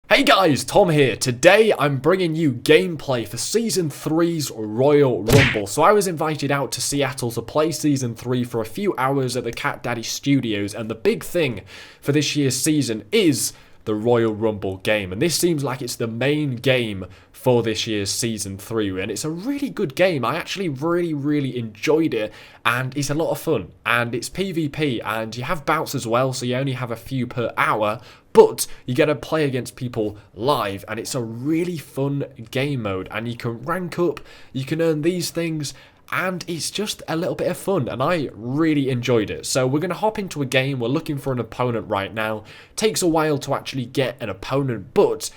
Hey guys, Tom here. Today I'm bringing you gameplay for Season 3's Royal Rumble. So I was invited out to Seattle to play Season 3 for a few hours at the Cat Daddy Studios, and the big thing for this year's season is the Royal Rumble game, and this seems like it's the main game for this year's Season 3, and it's a really good game. I actually really enjoyed it, and it's a lot of fun, and it's PvP, and you have bouts as well, so you only have a few per hour, but you get to play against people live, and it's a really fun game mode, and you can rank up, you can earn these things, and it's just a little bit of fun, and I really enjoyed it. So we're going to hop into a game. We're looking for an opponent right now. Takes a while to actually get an opponent, but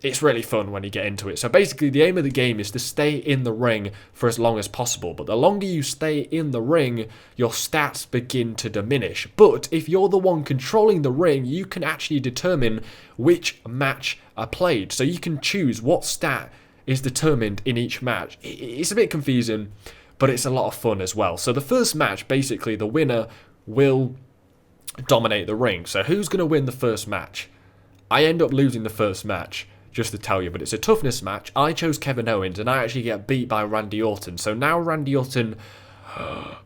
it's really fun when you get into it. So basically the aim of the game is to stay in the ring for as long as possible, but the longer you stay in the ring, your stats begin to diminish. But if you're the one controlling the ring, you can actually determine which match are played. So you can choose what stat is determined in each match. It's a bit confusing, but it's a lot of fun as well. So the first match, basically the winner will dominate the ring. So who's going to win the first match? I end up losing the first match, just to tell you, but it's a toughness match. I chose Kevin Owens, and I actually get beat by Randy Orton. So now Randy Orton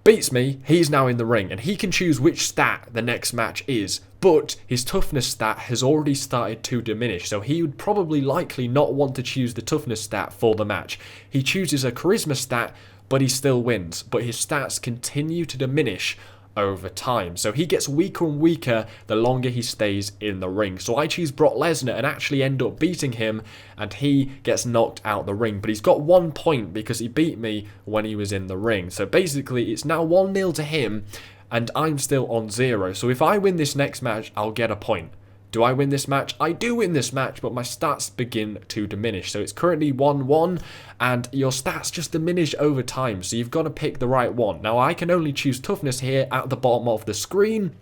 beats me. He's now in the ring, and he can choose which stat the next match is, but his toughness stat has already started to diminish, so he would probably likely not want to choose the toughness stat for the match. He chooses a charisma stat, but he still wins, but his stats continue to diminish over time. So he gets weaker and weaker the longer he stays in the ring. So I choose Brock Lesnar and actually end up beating him, and he gets knocked out the ring. But he's got 1 point because he beat me when he was in the ring. So basically it's now 1-0 to him, and I'm still on 0. So if I win this next match, I'll get a point. Do I win this match? I do win this match, but my stats begin to diminish. So it's currently 1-1, and your stats just diminish over time. So you've got to pick the right one. Now, I can only choose toughness here at the bottom of the screen,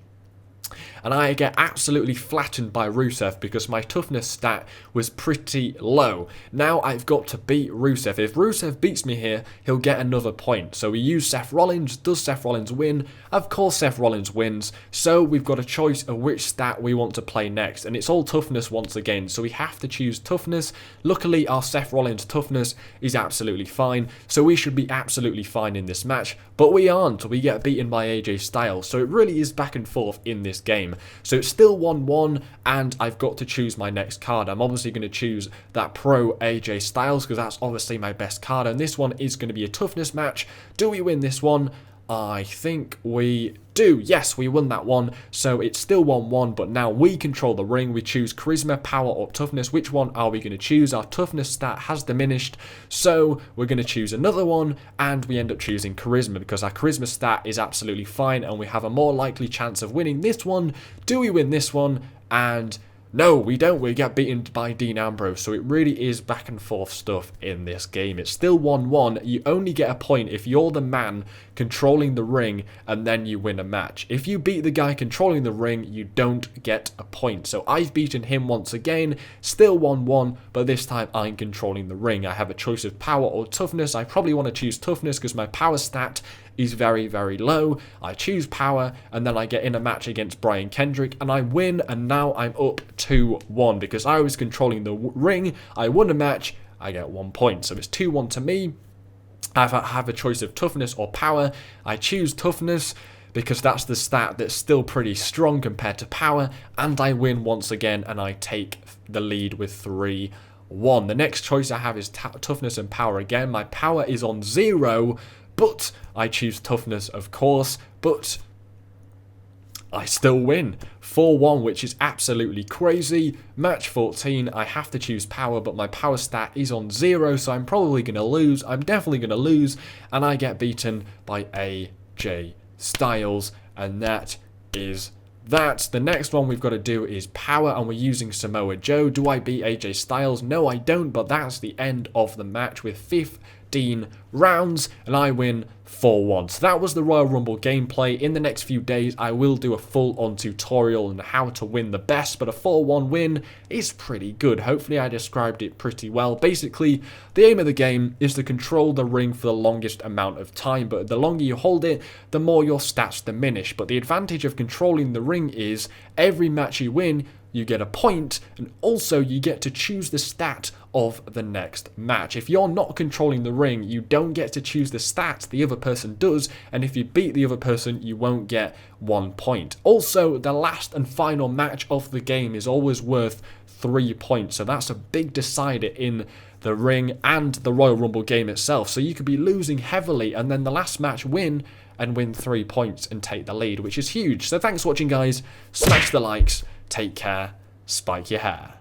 and I get absolutely flattened by Rusev because my toughness stat was pretty low. Now I've got to beat Rusev. If Rusev beats me here, he'll get another point. So we use Seth Rollins. Does Seth Rollins win? Of course Seth Rollins wins. So we've got a choice of which stat we want to play next. And it's all toughness once again. So we have to choose toughness. Luckily, our Seth Rollins toughness is absolutely fine. So we should be absolutely fine in this match. But we aren't. We get beaten by AJ Styles. So it really is back and forth in this game. So it's still 1-1, and I've got to choose my next card. I'm obviously going to choose that pro AJ Styles because that's obviously my best card, and this one is going to be a toughness match. Do we win this one? I think we do. Yes, we won that one. So it's still 1-1, but now we control the ring. We choose charisma, power, or toughness. Which one are we going to choose? Our toughness stat has diminished, so we're going to choose another one, and we end up choosing charisma because our charisma stat is absolutely fine, and we have a more likely chance of winning this one. Do we win this one? And no, we don't. We get beaten by Dean Ambrose. So it really is back and forth stuff in this game. It's still 1-1. You only get a point if you're the man controlling the ring and then you win a match. If you beat the guy controlling the ring, you don't get a point. So I've beaten him once again. Still 1-1, but this time I'm controlling the ring. I have a choice of power or toughness. I probably want to choose toughness because my power stat is very low. I choose power, and then I get in a match against Brian Kendrick, and I win, and now I'm up 2-1 because I was controlling the ring. I won a match, I get 1 point, so it's 2-1 to me. I have a choice of toughness or power. I choose toughness because that's the stat that's still pretty strong compared to power, and I win once again, and I take the lead with 3-1. The next choice I have is toughness and power again. My power is on 0, but I choose toughness, of course, but I still win. 4-1, which is absolutely crazy. Match 14, I have to choose power, but my power stat is on 0, so I'm probably going to lose. I'm definitely going to lose, and I get beaten by AJ Styles, and that is that. The next one we've got to do is power, and we're using Samoa Joe. Do I beat AJ Styles? No, I don't, but that's the end of the match with 15 rounds, and I win 4-1. So that was the Royal Rumble gameplay. In the next few days, I will do a full-on tutorial on how to win the best, but a 4-1 win is pretty good. Hopefully I described it pretty well. Basically, the aim of the game is to control the ring for the longest amount of time, but the longer you hold it, the more your stats diminish. But the advantage of controlling the ring is every match you win, you get a point, and also you get to choose the stat of the next match. If you're not controlling the ring, you don't get to choose the stat, the other person does, and if you beat the other person, you won't get 1 point. Also, the last and final match of the game is always worth 3 points, so that's a big decider in the ring and the Royal Rumble game itself. So you could be losing heavily and then the last match win 3 points and take the lead, which is huge. So thanks for watching, guys. Smash the likes. Take care. Spike your hair.